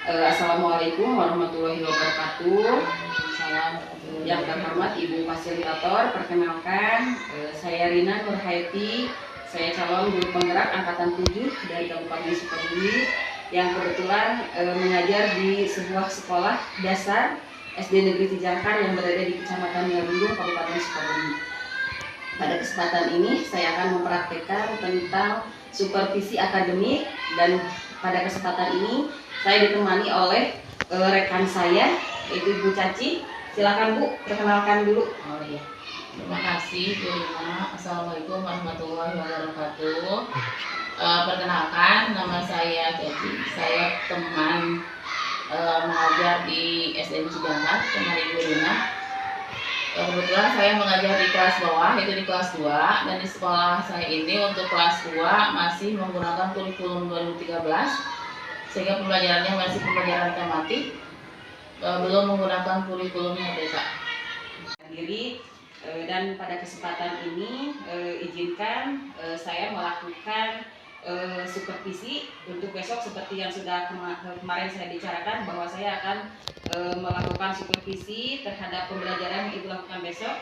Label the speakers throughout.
Speaker 1: Assalamualaikum warahmatullahi wabarakatuh.
Speaker 2: Salam.
Speaker 1: Yang terhormat Ibu Fasilitator, perkenalkan saya Rina Nurhaiti. Saya calon guru penggerak angkatan 7 dari Kabupaten Sukabumi yang kebetulan mengajar di sebuah sekolah dasar SD Negeri Tijangkar yang berada di Kecamatan Ngalundung, Kabupaten Sukabumi. Pada kesempatan ini saya akan mempraktekkan tentang supervisi akademik, dan pada kesempatan ini saya ditemani oleh rekan saya yaitu Ibu Caci. Silakan Bu, perkenalkan dulu.
Speaker 2: Oh iya. Terima kasih Bu Rina. Assalamualaikum warahmatullahi wabarakatuh. Perkenalkan, nama saya Caci. Saya teman mengajar di SDN Cigangkar, teman Ibu Rina. Kebetulan saya mengajar di kelas bawah, yaitu di kelas 2, dan di sekolah saya ini untuk kelas 2 masih menggunakan kurikulum 2013, sehingga pembelajarannya masih pembelajaran tematik, belum menggunakan kurikulum Merdeka
Speaker 1: Sendiri. Dan pada kesempatan ini izinkan saya melakukan supervisi untuk besok, seperti yang sudah kemarin saya bicarakan bahwa saya akan melakukan supervisi terhadap pembelajaran yang Ibu lakukan besok.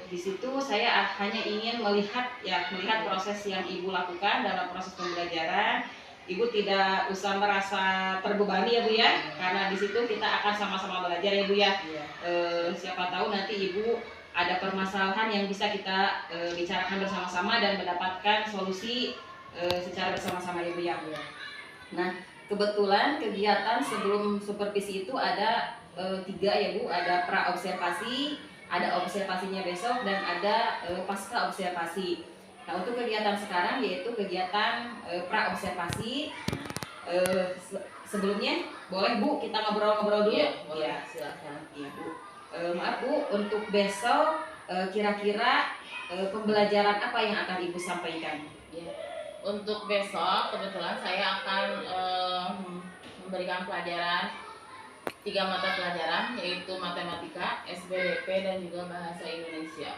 Speaker 1: Di situ saya hanya ingin melihat proses yang Ibu lakukan dalam proses pembelajaran. Ibu tidak usah merasa terbebani ya Bu ya, karena di situ kita akan sama-sama belajar ya Bu ya. Siapa tahu nanti Ibu ada permasalahan yang bisa kita bicarakan bersama-sama dan mendapatkan solusi secara bersama-sama ya Bu ya. Nah, kebetulan kegiatan sebelum supervisi itu ada 3 ya Bu, ada pra observasi, ada observasinya besok, dan ada pasca observasi. Nah, untuk kegiatan sekarang yaitu kegiatan pra observasi. Sebelumnya boleh Bu kita ngobrol-ngobrol dulu?
Speaker 2: Iya, boleh, silakan.
Speaker 1: Iya Bu. Maaf Bu, untuk besok kira-kira pembelajaran apa yang akan Ibu sampaikan?
Speaker 2: Ya. Untuk besok kebetulan saya akan memberikan pelajaran 3 mata pelajaran, yaitu matematika, SBDP, dan juga bahasa Indonesia.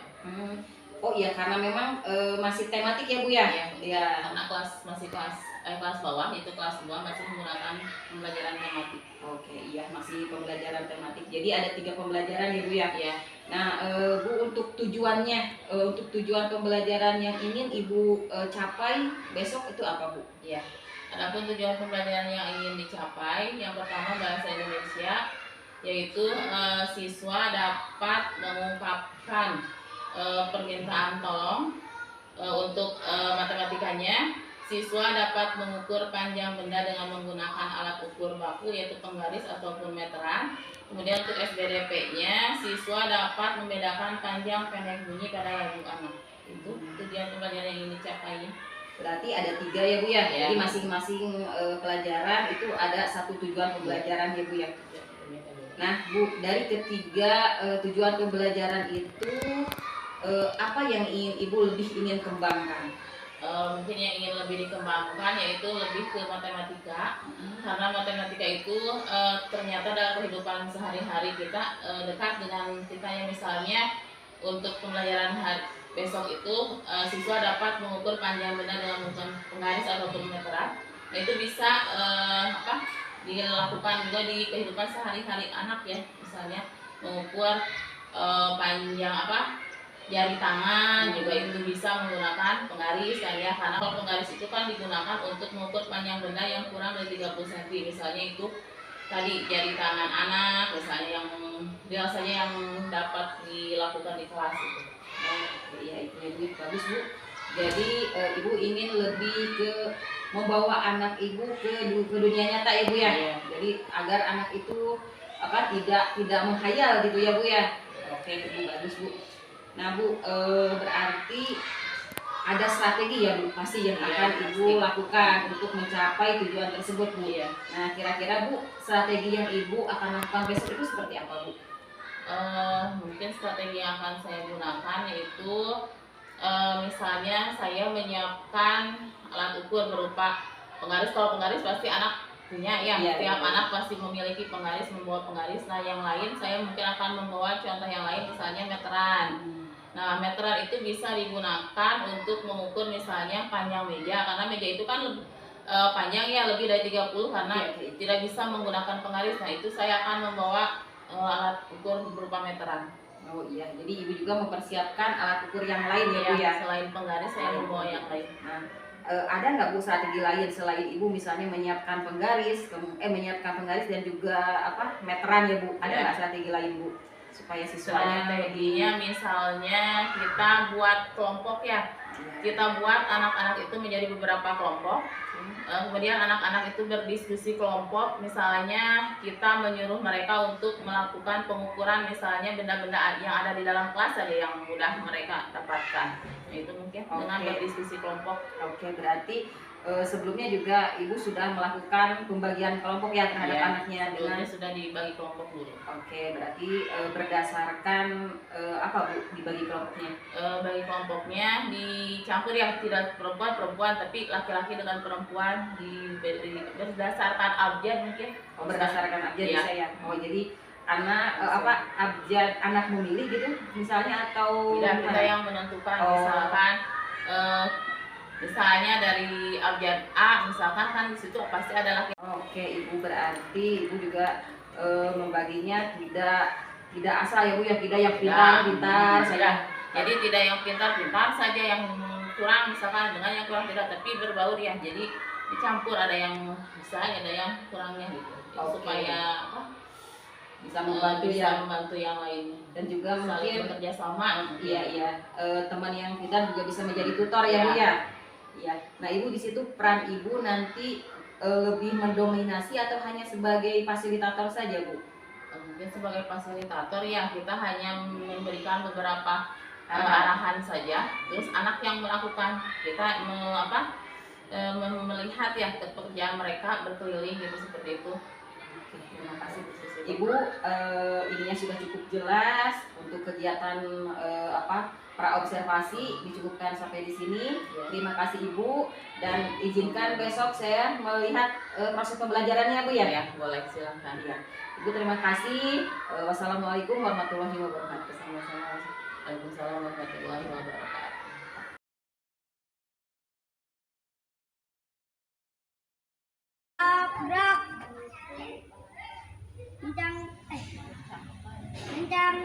Speaker 1: Oh iya, karena memang masih tematik ya Bu ya?
Speaker 2: Iya. Karena kelas bawah, itu kelas 2 masih menggunakan pembelajaran tematik.
Speaker 1: Oke, iya masih pembelajaran tematik. Jadi ada 3 pembelajaran ya Bu ya?
Speaker 2: Iya.
Speaker 1: Nah Bu, untuk tujuannya, untuk tujuan pembelajaran yang ingin Ibu capai besok itu apa Bu?
Speaker 2: Iya. Adapun tujuan pembelajaran yang ingin dicapai, yang pertama bahasa Indonesia, yaitu siswa dapat mengungkapkan permintaan tolong. Untuk matematikanya, siswa dapat mengukur panjang benda dengan menggunakan alat ukur baku, yaitu penggaris ataupun meteran. Kemudian untuk SBDP-nya, siswa dapat membedakan panjang pendek bunyi pada lagu anak. Itu tujuan pembelajaran yang ingin dicapai.
Speaker 1: Berarti ada 3 ya Bu ya? Jadi masing-masing pelajaran itu ada satu tujuan pembelajaran ya Bu ya? Nah Bu, dari ketiga tujuan pembelajaran itu apa yang Ibu lebih ingin kembangkan?
Speaker 2: Mungkin yang ingin lebih dikembangkan yaitu lebih ke matematika, karena matematika itu ternyata dalam kehidupan sehari-hari kita dekat dengan kita, yang misalnya untuk pembelajaran besok itu siswa dapat mengukur panjang benda dengan menggunakan penggaris ataupun meteran. Nah, itu bisa dilakukan juga di kehidupan sehari-hari anak ya, misalnya mengukur panjang jari tangan, juga itu bisa menggunakan penggaris kan ya, karena kalau penggaris itu kan digunakan untuk mengukur panjang benda yang kurang dari 30 cm, misalnya itu tadi jari tangan anak, misalnya yang biasanya yang dapat dilakukan di kelas itu.
Speaker 1: Ya itu ya Bu, bagus Bu. Jadi Ibu ingin lebih ke membawa anak Ibu ke dunia nyata ya Bu ya. Jadi agar anak itu tidak menghayal gitu ya Bu ya. Oke Bu, bagus Bu. Nah Bu, berarti ada strategi ya Bu pasti yang akan Ibu lakukan untuk mencapai tujuan tersebut Bu. Nah kira-kira Bu, strategi yang Ibu akan lakukan besok itu seperti apa Bu?
Speaker 2: Mungkin strategi yang akan saya gunakan yaitu misalnya saya menyiapkan alat ukur berupa penggaris. Kalau penggaris pasti anak punya ya, setiap anak pasti memiliki penggaris, membawa penggaris. Nah yang lain saya mungkin akan membawa contoh yang lain, misalnya meteran. Nah meteran itu bisa digunakan untuk mengukur misalnya panjang meja, karena meja itu kan panjang ya lebih dari 30 karena
Speaker 1: Oke.
Speaker 2: tidak bisa menggunakan penggaris. Nah itu saya akan membawa alat ukur berupa meteran.
Speaker 1: Oh iya, jadi ibu juga mempersiapkan alat ukur yang lain ya Bu
Speaker 2: Ya,
Speaker 1: ya.
Speaker 2: selain penggaris saya membawa yang lain.
Speaker 1: Nah, ada nggak Bu strategi lain selain ibu misalnya menyiapkan penggaris, menyiapkan penggaris dan juga apa meteran ya Bu? Ada
Speaker 2: Ya.
Speaker 1: nggak strategi lain Bu supaya siswanya
Speaker 2: Strateginya misalnya kita buat kelompok ya. Kita buat anak-anak itu menjadi beberapa kelompok. Kemudian anak-anak itu berdiskusi kelompok. Misalnya kita menyuruh mereka untuk melakukan pengukuran misalnya benda-benda yang ada di dalam kelas saja yang mudah mereka dapatkan. Nah, itu mungkin dengan berdiskusi kelompok.
Speaker 1: Oke, berarti sebelumnya juga ibu sudah melakukan pembagian kelompok ya terhadap anaknya dengan
Speaker 2: sudah dibagi kelompok dulu.
Speaker 1: Oke, berarti berdasarkan apa Bu dibagi kelompoknya?
Speaker 2: Bagi kelompoknya dicampur ya, tidak perempuan tapi laki-laki dengan perempuan berdasarkan abjad mungkin.
Speaker 1: Berdasarkan abjad
Speaker 2: ya.
Speaker 1: Bisa ya. Oh, jadi anak abjad anak memilih gitu misalnya atau
Speaker 2: tidak, kita yang menentukan. Misalnya dari abjad A misalkan kan di situ pasti ada laki.
Speaker 1: Oke, ibu berarti ibu juga membaginya tidak asal ya Bu ya, tidak yang pintar saja.
Speaker 2: Jadi tidak yang pintar saja, yang kurang misalkan dengan yang kurang tidak, tapi berbaur ya. Jadi dicampur, ada yang bisa, ada yang kurangnya gitu. Supaya
Speaker 1: bisa membantu
Speaker 2: yang lainnya
Speaker 1: dan juga mungkin
Speaker 2: bekerja sama.
Speaker 1: Iya. Teman yang pintar juga bisa menjadi tutor ya Bu ya. Iya. Nah, Ibu di situ peran Ibu nanti lebih mendominasi atau hanya sebagai fasilitator saja Bu?
Speaker 2: Mungkin sebagai fasilitator ya, kita hanya memberikan beberapa arahan saja. Terus anak yang melakukan, kita melihat ya pekerjaan mereka berkeliling gitu seperti itu.
Speaker 1: Terima kasih Ibu, ininya sudah cukup jelas untuk kegiatan praobservasi dicukupkan sampai di sini. Terima kasih Ibu dan izinkan besok saya melihat proses pembelajarannya Bu ya.
Speaker 2: Ya, boleh silakan.
Speaker 1: Ya. Ibu terima kasih. Wassalamualaikum warahmatullahi wabarakatuh.
Speaker 2: Waalaikumsalam warahmatullahi wabarakatuh.
Speaker 3: Gerak. Kencang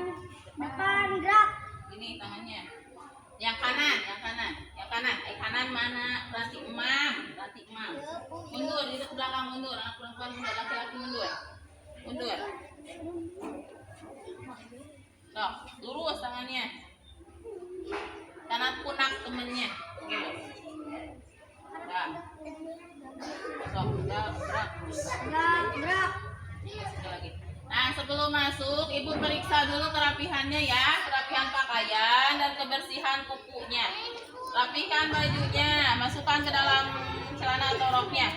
Speaker 3: depan gerak.
Speaker 2: Ini tangannya. Yang kanan. Kanan mana? Berarti imam. Mundur, di belakang mundur. Anak perempuan mundur, laki-laki mundur. Tuh, lurus tangannya. Kanan punak temennya. Gitu. Nah. Sok, udah gerak.
Speaker 3: Gerak.
Speaker 2: Lagi. Nah, sebelum masuk, Ibu periksa dulu kerapihannya ya, kerapihan pakaian dan kebersihan kukunya. Rapikan bajunya, masukkan ke dalam celana atau roknya.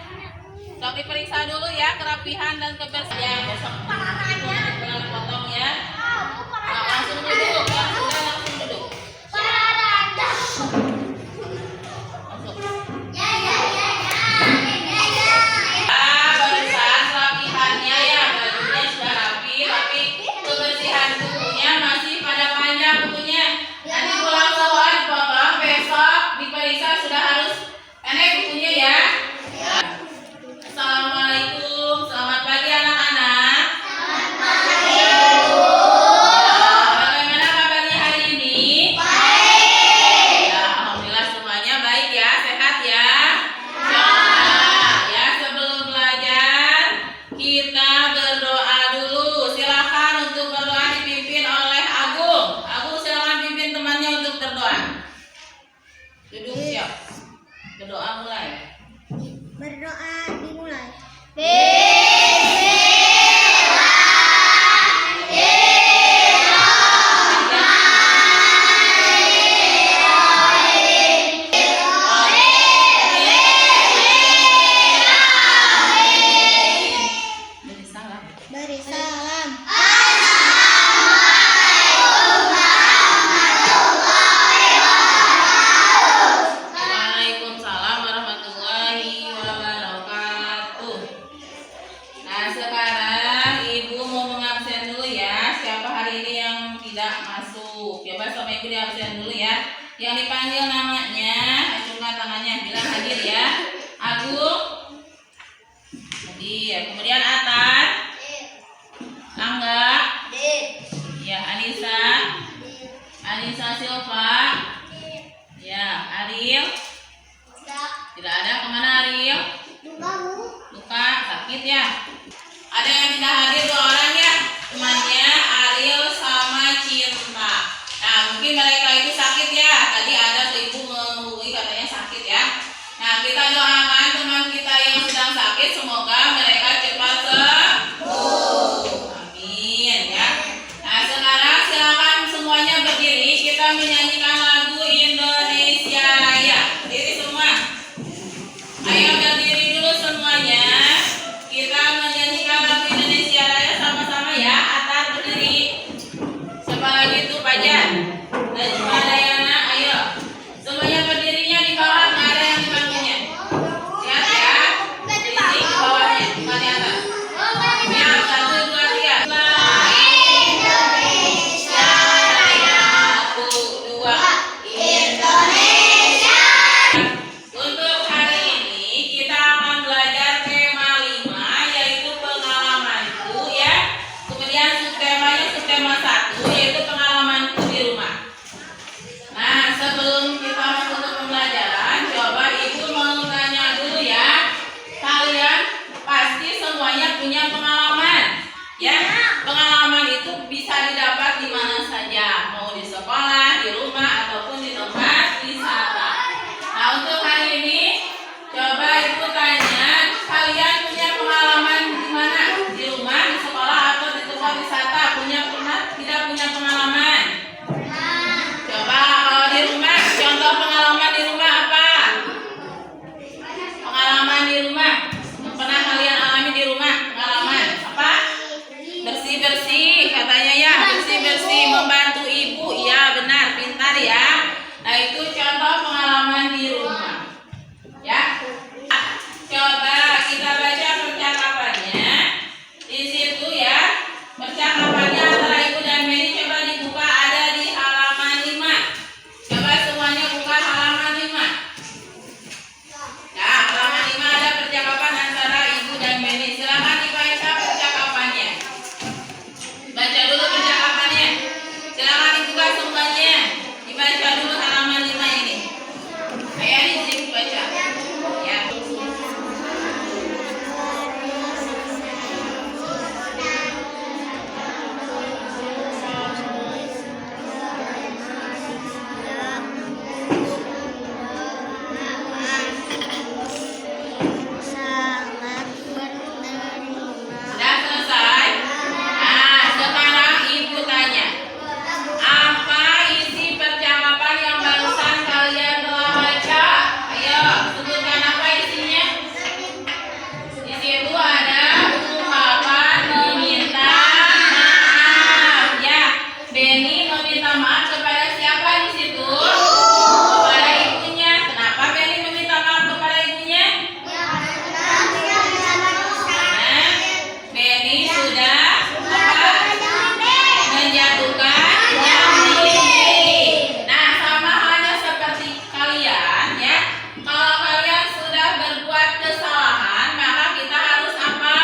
Speaker 2: Sok diperiksa dulu ya, kerapihan dan kebersihan. Besok dengan potong ya. Nah, langsung duduk. Berdoa mulai.
Speaker 3: Berdoa dimulai. Beri salam.
Speaker 2: Waalaikumsalam warahmatullahi wabarakatuh. Nah, sekarang Ibu mau mengabsen dulu ya. Siapa hari ini yang tidak masuk? Coba sama Ibu diabsen dulu ya. Yang dipanggil namanya, acungkan tangannya, bilang hadir ya. Agung, Kemudian Atan, Angga, ya Anissa, Silva, ya Ariel, tidak ada. Kemana Ariel? Luka, sakit ya. Ada yang tidak hadir 2 orang ya, temannya Ariel sama Cinta. Nah mungkin mereka itu sakit ya. Tadi ada ibu menghubungi katanya sakit ya. Nah kita doakan teman kita yang sedang sakit, semoga mereka cepat sembuh. Amin ya. Nah sekarang silakan semuanya berdiri. Kita menyanyikan lagu Indonesia ya. Berdiri semua. Ayo berdiri dulu semuanya. Kita menyanyikan lagu Indonesia Raya sama-sama ya. Atar berdiri. Siapa lagi itu Pajan? Najma Dayana, ayo. Semuanya berdirinya di bawah, nggak ada yang di bangkunya. Lihat ya. Berdiri di bawahnya, bukan di atas. Ya, 1, 2, 3. Indonesia Raya. 1, 2. Indonesia. Untuk hari ini kita akan belajar tema 5 yaitu pengalamanku ya. Kemudian subtema 1 yaitu pengalamanku di rumah. Nah, sebelum kita masuk ke pembelajaran, coba Ibu mau tanya dulu ya. Kalian pasti semuanya punya pengalaman. Ya, pengalaman itu bisa didapat di mana saja, mau di sekolah, di rumah ataupun di tempat wisata. Nah, untuk hari ini coba Ibu tanya, kalian punya pengalaman di mana? Di rumah, di sekolah atau di tempat wisata? Tidak punya pengalaman? Coba kalau di rumah, contoh pengalaman di rumah apa? Pengalaman di rumah yang pernah kalian alami di rumah, pengalaman apa? Bersih-bersih katanya ya, bersih-bersih membantu ibu. Iya benar, pintar ya. Nah itu contoh pengalaman di rumah ya. Coba kita baca percakapannya di situ ya. Percakapannya antara ibu dan Mary coba dibuka, ada di halaman 5. Coba semuanya buka halaman 5. Ya, halaman 5 ada percakapan antara ibu dan Mary. Silakan dibaca percakapannya. Baca dulu percakapannya. Silakan dibuka semuanya. Dibaca dulu halaman 5 ini. Ayah izin baca. Ya. Sudah selesai? Nah, sekarang ibu tanya. Apa isi percakapan yang barusan kalian telah baca? Ayo, sebutkan apa isinya? Di situ ada ungkapan meminta maaf. Ya, Benny meminta maaf kepada siapa di situ? Kepada ibunya. Kenapa Benny meminta maaf kepada ibunya? Benny sudah menjatuhkan diri. Nah, sama halnya seperti kalian ya. Kalau kalian sudah berbuat kesalahan, maka kita harus apa?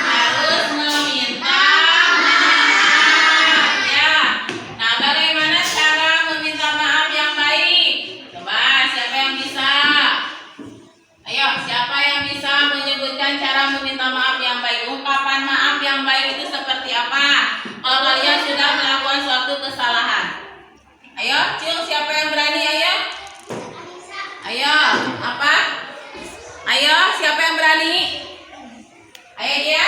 Speaker 2: Harus meminta maaf ya. Nah, bagaimana cara meminta maaf yang baik? Coba siapa yang bisa? Ayo, siapa yang bisa menyebutkan cara meminta maaf yang baik? Ungkapan maaf yang baik itu seperti apa? Kalau kalian sudah melakukan suatu kesalahan. Ayo, Cil, siapa yang berani? Ayo. Ayo, apa? Ayo, siapa yang berani? Ayo dia.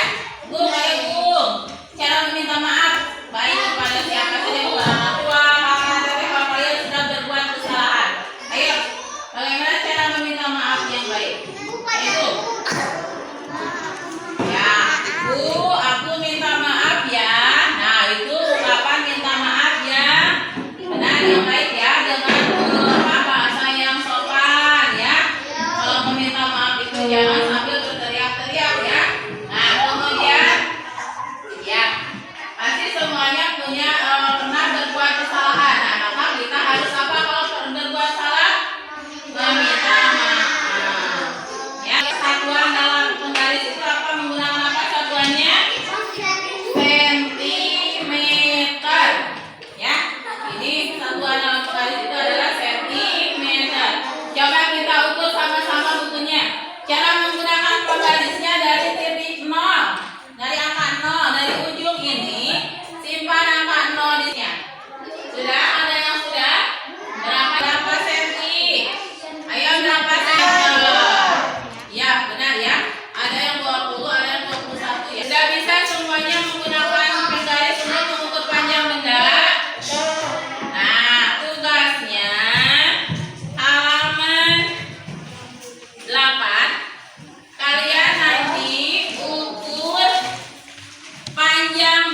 Speaker 2: Bung, ayo Bung. Cara meminta maaf baik kepada siapa saja, kepada orang tua, kakak, teteh, kalau kalian sudah berbuat kesalahan. Ayo, bagaimana cara meminta maaf yang baik? Ayo. Ya, Bu, aku minta maaf ya. Nah, itu ungkapan minta maaf ya. Benar, yang baik ya, dengan bahasa yang sopan ya. Kalau meminta maaf itu jangan sambil berteriak-teriak ya. Nah, kemudian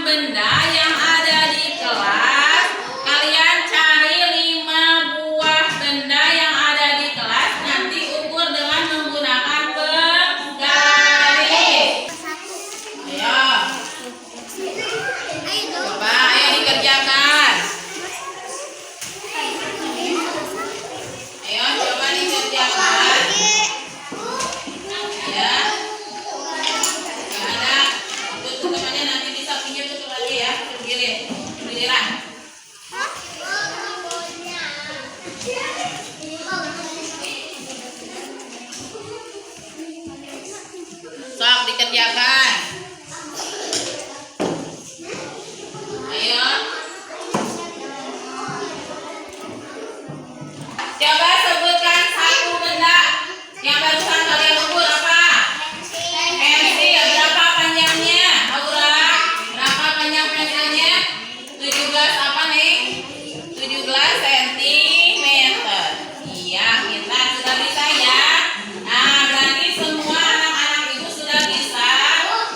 Speaker 2: benda yang ada di kelas. Kalian cari 5 buah benda yang ada di kelas. Nanti ukur dengan menggunakan penggaris. Ayo, coba ayo dikerjakan. Ayo coba dikerjakan. Ya. Nggak ada. Tutup temannya nanti bisa pinjam tutup lagi ya. Giliran. Sok dikerjakan. Ayo. Coba sebutkan satu benda yang barusan kalian ukur apa? Pensil. Berapa panjangnya? Aura, berapa panjang pensilnya? 17 apa nih? 17 cm. Iya, kita sudah bisa ya. Nah, berarti semua anak-anak itu sudah bisa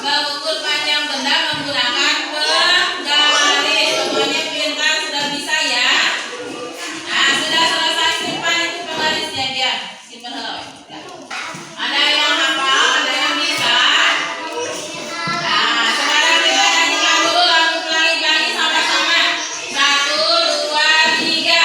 Speaker 2: mengukur panjang benda menggunakan penggaris. Semuanya pintar, sudah bisa ya. Nah, sudah selesai, simpan itu penggarisnya dia. Simpan dulu. Ada yang hafal, ada yang bisa. Nah, sekarang kita nyanyikan dulu lagu pelangi-pelangi sama-sama. 1, 2, 3.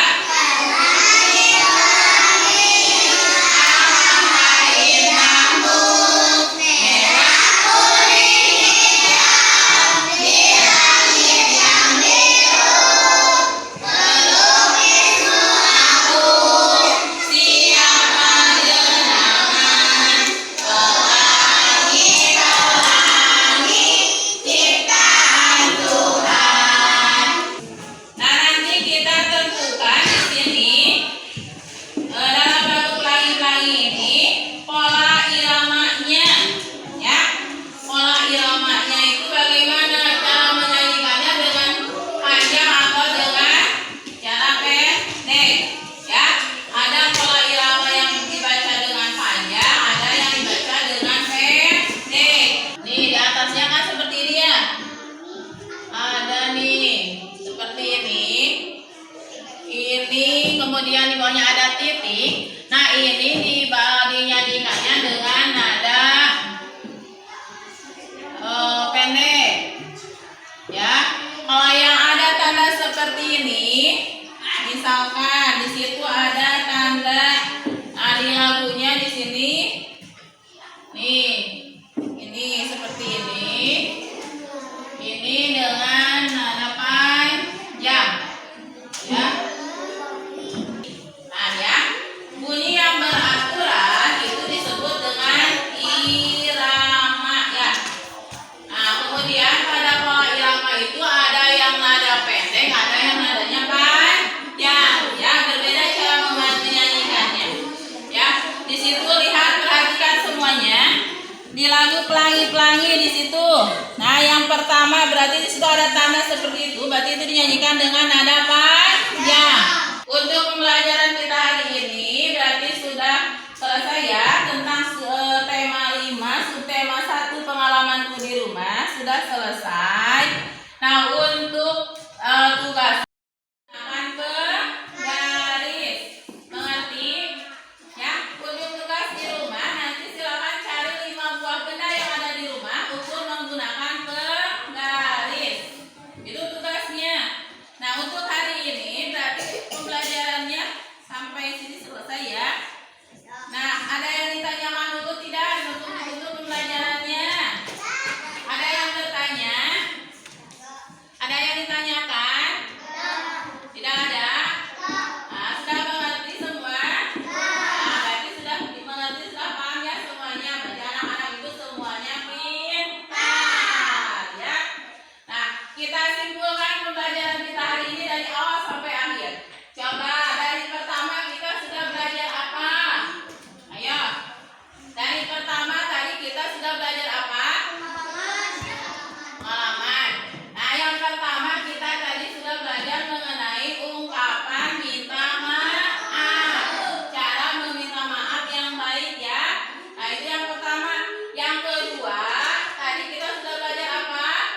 Speaker 2: Nah, nanti kita tentukan di sini dalam lagu pelangi-pelangi ini pola iramanya, ya. Pola iramanya itu bagaimana cara menyanyikannya, dengan panjang atau dengan cara pendek, ya. Ada pola irama yang dibaca dengan panjang, ada yang dibaca dengan pendek. Nih di atasnya kan seperti ini ya. Ada nih seperti ini, kemudian di bawahnya ada titik. Nah, ini dinyanyikannya dengan nada pendek, ya. Kalau yang ada tanda seperti ini, misalkan di situ ada tanda, di lagunya di sini, nih, ini seperti ini. Ini dengan nada panjang, ya. Nah, ya, bunyi yang beraturan itu disebut dengan irama, ya. Nah, kemudian pada pola irama itu ada yang nada pendek, ada yang nadanya panjang, ya. Berbeda cara menyanyikannya, ya. Di situ lihat, perhatikan semuanya. Di lagu pelangi-pelangi di situ. Nah, yang pertama berarti di situ ada tanda seperti itu, berarti itu dinyanyikan dengan nada panjang. Untuk pembelajaran kita hari ini berarti sudah selesai ya tentang tema 5, subtema 1 pengalamanku di rumah sudah selesai. Nah, untuk tugas akan penggaris. Mengerti? Ya, untuk tugas di rumah nanti silakan cari 5 buah benda yang ada di rumah, ukur menggunakan penggaris. Itu tugasnya. Nah, untuk hari ini berarti pembelajarannya sampai sini selesai ya. Nah, ada yang ditanyakan dulu tidak untuk pembelajarannya? Ada yang bertanya? Ada yang ditanyakan? Tidak ada? Nah, sudah mengerti semua? Nah, berarti sudah mengerti, sudah paham ya semuanya. Berarti anak-anak itu semuanya pintar, ya. Nah, kita simpulkan pembelajaran kita hari ini dari awal sampai akhir. Coba dari pertama kita sudah belajar apa? Ayo. Dari pertama tadi kita sudah belajar apa? Pengalaman. Nah, yang pertama kita tadi sudah belajar mengenai ungkapan minta maaf. Cara meminta maaf yang baik ya. Nah, itu yang pertama. Yang kedua, tadi kita sudah belajar apa?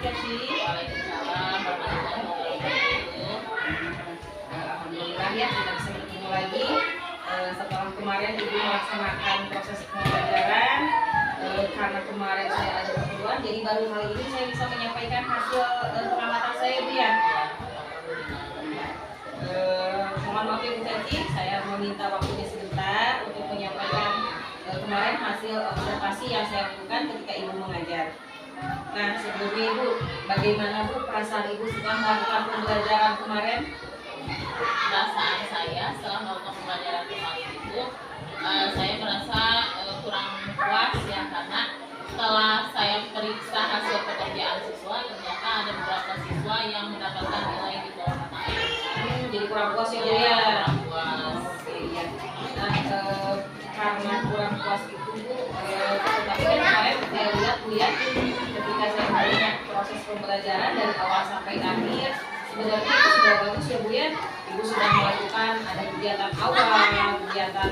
Speaker 1: Caci.
Speaker 2: Waalaikumsalam warahmatullahi wabarakatuh.
Speaker 1: Alhamdulillah ya kita bisa bertemu lagi setelah kemarin Ibu melaksanakan proses pembelajaran. Karena kemarin saya ada keperluan, jadi baru kali ini saya bisa menyampaikan hasil pengamatan saya, Bu ya. Mohon maaf ya Bu Caci, saya meminta waktunya sebentar untuk menyampaikan kemarin hasil observasi yang saya lakukan ketika Ibu mengajar. Nah, sebelumnya Ibu, bagaimana Bu perasaan Ibu setelah melakukan pembelajaran kemarin?
Speaker 2: Perasaan saya setelah melakukan pembelajaran kemarin itu, saya merasa kurang puas ya, karena setelah saya periksa hasil pekerjaan siswa, ternyata ada beberapa siswa yang mendapatkan nilai di bawah KKM.
Speaker 1: Jadi kurang puas ya Bu
Speaker 2: Ya,
Speaker 1: ya.
Speaker 2: kurang puas.
Speaker 1: Oke, iya. Nah, karena kurang puas itu Bu, tapi kan kemarin saya lihat Bu ya, ketika saya melihat proses pembelajaran dari awal sampai akhir, sebenarnya itu sudah bagus ya Bu ya. Ibu sudah melakukan ada kegiatan awal, kegiatan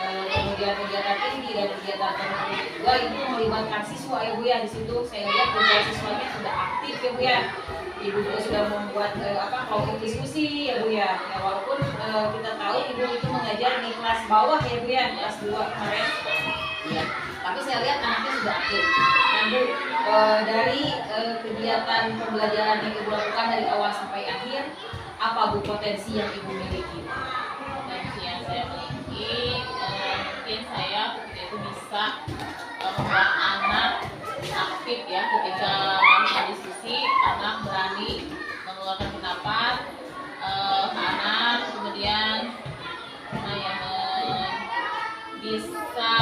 Speaker 1: kemudian kegiatan tinggi dan kegiatan penutup juga itu melibatkan siswa ya Bu ya. Di situ saya lihat beberapa siswanya sudah aktif ya Bu ya. Ibu juga sudah membuat kelompok diskusi ya Bu ya. Ya walaupun kita tahu Ibu itu mengajar di kelas bawah ya Bu ya, kelas 2 kemarin. Ya, tapi saya lihat anaknya sudah aktif. Nah Bu, dari kegiatan pembelajaran yang Ibu lakukan dari awal sampai akhir, apa Bu potensi yang Ibu miliki?
Speaker 2: Potensi yang saya miliki, mungkin saya ketika itu bisa membuat anak aktif ya, ketika melakukan diskusi, anak berani mengeluarkan pendapat, anak kemudian bisa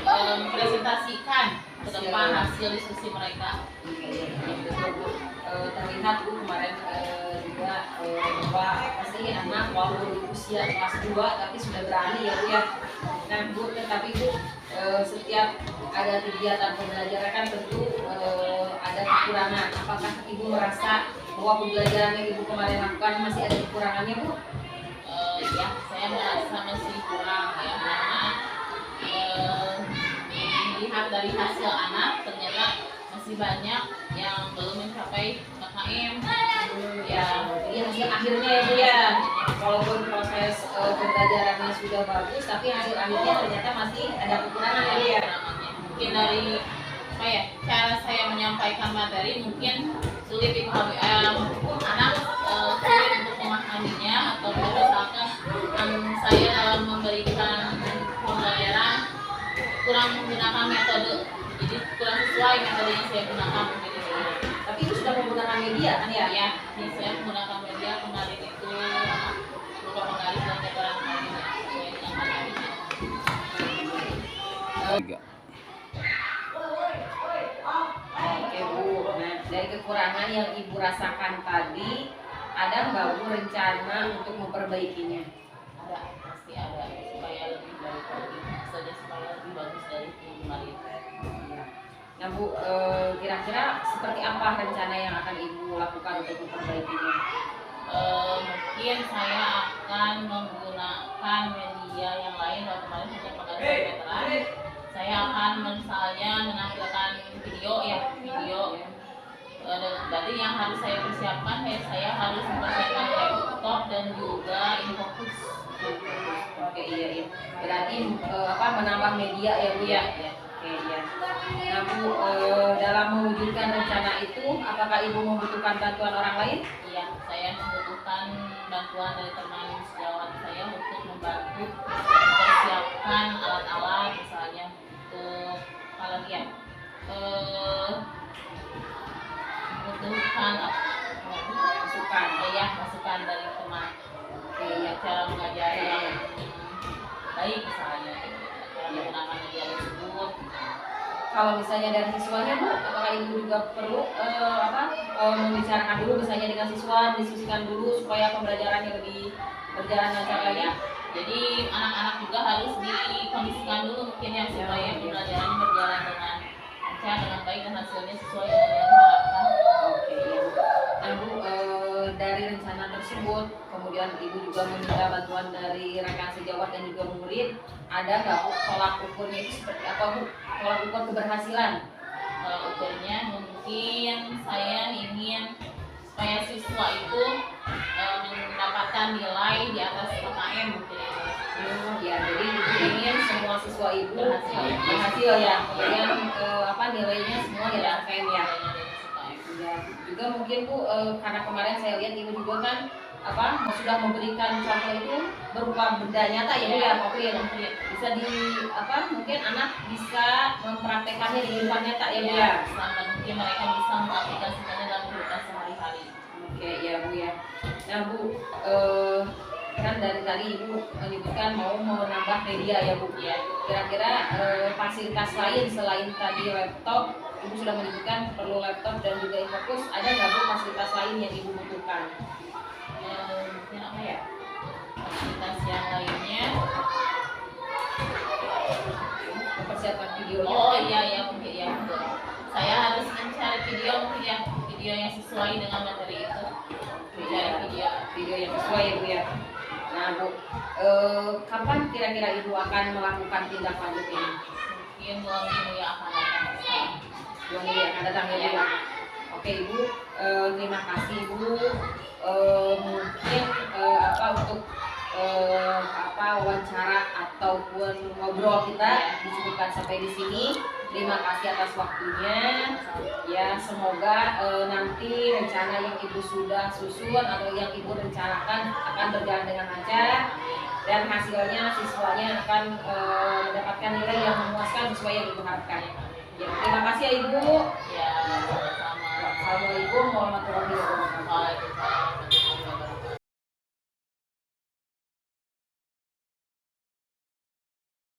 Speaker 2: mempresentasikan ke depan hasil diskusi mereka.
Speaker 1: Terlihat Bu kemarin juga bahwa pasti anak walaupun usia kelas 2 tapi sudah berani ya Bu ya. Nah Bu, tetapi Bu setiap ada kegiatan pembelajaran kan tentu ada kekurangan. Apakah Ibu merasa bahwa pembelajaran yang Ibu kemarin lakukan masih ada kekurangannya Bu?
Speaker 2: Ya, saya merasa masih kurang ya, karena dilihat dari hasil anak ternyata masih banyak yang belum mencapai KKM.
Speaker 1: Ya, jadi hasil akhirnya ya Bu ya, walaupun proses pembelajarannya sudah bagus, tapi hasil akhirnya ternyata masih ada kekurangan ya Bu ya.
Speaker 2: Mungkin dari apa ya, cara saya menyampaikan materi mungkin sulit dipahami anak, sulit untuk memahaminya, atau misalkan saya dalam memberikan pembelajaran kurang menggunakan metode, jadi kurang sesuai metode yang saya gunakan mungkin itu.
Speaker 1: Tapi itu sudah menggunakan media kan ya?
Speaker 2: Ya, ini saya menggunakan media kemarin itu berupa penggaris dan keterangan lain yang sesuai dengan materinya.
Speaker 1: Oke Bu, nah dari kekurangan yang Ibu rasakan tadi, ada nggak Bu rencana untuk memperbaikinya?
Speaker 2: Ada, pasti ada, supaya lebih baik lagi, saja supaya lebih bagus dari kemarin.
Speaker 1: Nah Bu, kira-kira seperti apa rencana yang akan Ibu lakukan untuk memperbaikinya?
Speaker 2: Mungkin saya akan menggunakan media yang lain. Kalau kemarin hanya penggaris veteran, saya akan misalnya menampilkan video ya, video. Berarti yang harus saya persiapkan, saya harus mempersiapkan laptop dan juga infocus.
Speaker 1: Oke iya. Berarti menambah media ya Bu ya? Oke iya. Nah Bu, dalam mewujudkan rencana itu, apakah Ibu membutuhkan bantuan orang lain?
Speaker 2: Iya, saya membutuhkan bantuan dari teman sejawat saya untuk membantu mempersiapkan alat-alat, misalnya untuk kalau ya membutuhkan masukan dari teman. Oke, ya, cara mengajar yang baik misalnya, cara menggunakan media tersebut.
Speaker 1: Kalau misalnya dari siswanya Bu, apakah Ibu juga perlu membicarakan dulu misalnya dengan siswa, mendiskusikan dulu supaya pembelajarannya lebih berjalan lancar lagi?
Speaker 2: Jadi anak-anak juga harus dikondisikan dulu mungkin ya, supaya pembelajarannya berjalan dengan lancar, dengan baik, dan hasilnya sesuai dengan yang diharapkan.
Speaker 1: Oke, iya. Nah Bu, dari rencana tersebut, kemudian Ibu juga meminta bantuan dari rekan sejawat dan juga murid, ada nggak Bu tolak ukurnya itu seperti apa Bu? Tolak ukur keberhasilan
Speaker 2: ukurnya mungkin saya ingin supaya siswa itu mendapatkan nilai di atas 5M mungkin ya.
Speaker 1: Ya, jadi ibu ingin semua siswa ibu berhasil ya, kemudian nilainya semua di atas 5M ya. Ya, juga mungkin Bu, karena kemarin saya lihat ibu juga kan sudah memberikan contoh itu berupa benda nyata ya Bu ya, mungkin bisa mungkin anak bisa mempraktekannya di kehidupan nyata ya Bu ya.
Speaker 2: Sampai mungkin mereka bisa mengaplikasikannya dalam kehidupan sehari-hari.
Speaker 1: Oke ya Bu ya. Nah Bu, kan dari tadi Ibu menyebutkan mau menambah media ya Bu ya. Kira-kira fasilitas lain selain tadi laptop, Ibu sudah menyebutkan perlu laptop dan juga e-fokus, ada nggak Bu fasilitas lain yang Ibu butuhkan?
Speaker 2: Mungkin apa ya? Fasilitas yang lainnya.
Speaker 1: Mempersiapkan videonya.
Speaker 2: Oh iya mungkin ya. Saya harus mencari video mungkin ya, video yang sesuai dengan materi itu. Mencari
Speaker 1: video yang sesuai ya Bu ya. Nah Bu, kapan kira-kira Ibu akan melakukan tindak lanjut ini?
Speaker 2: Mungkin 2 minggu yang akan datang.
Speaker 1: 2 minggu yang akan datang ya Bu ya. Oke Ibu, terima kasih Bu. Mungkin untuk wawancara ataupun ngobrol kita disebutkan sampai di sini. Terima kasih atas waktunya. Ya, semoga nanti rencana yang Ibu sudah susun atau yang Ibu rencanakan akan berjalan dengan lancar dan hasilnya siswanya akan mendapatkan nilai yang memuaskan sesuai yang Ibu harapkan. Ya, terima kasih ya Ibu.
Speaker 2: Ya, sama.
Speaker 1: Assalamualaikum warahmatullahi wabarakatuh.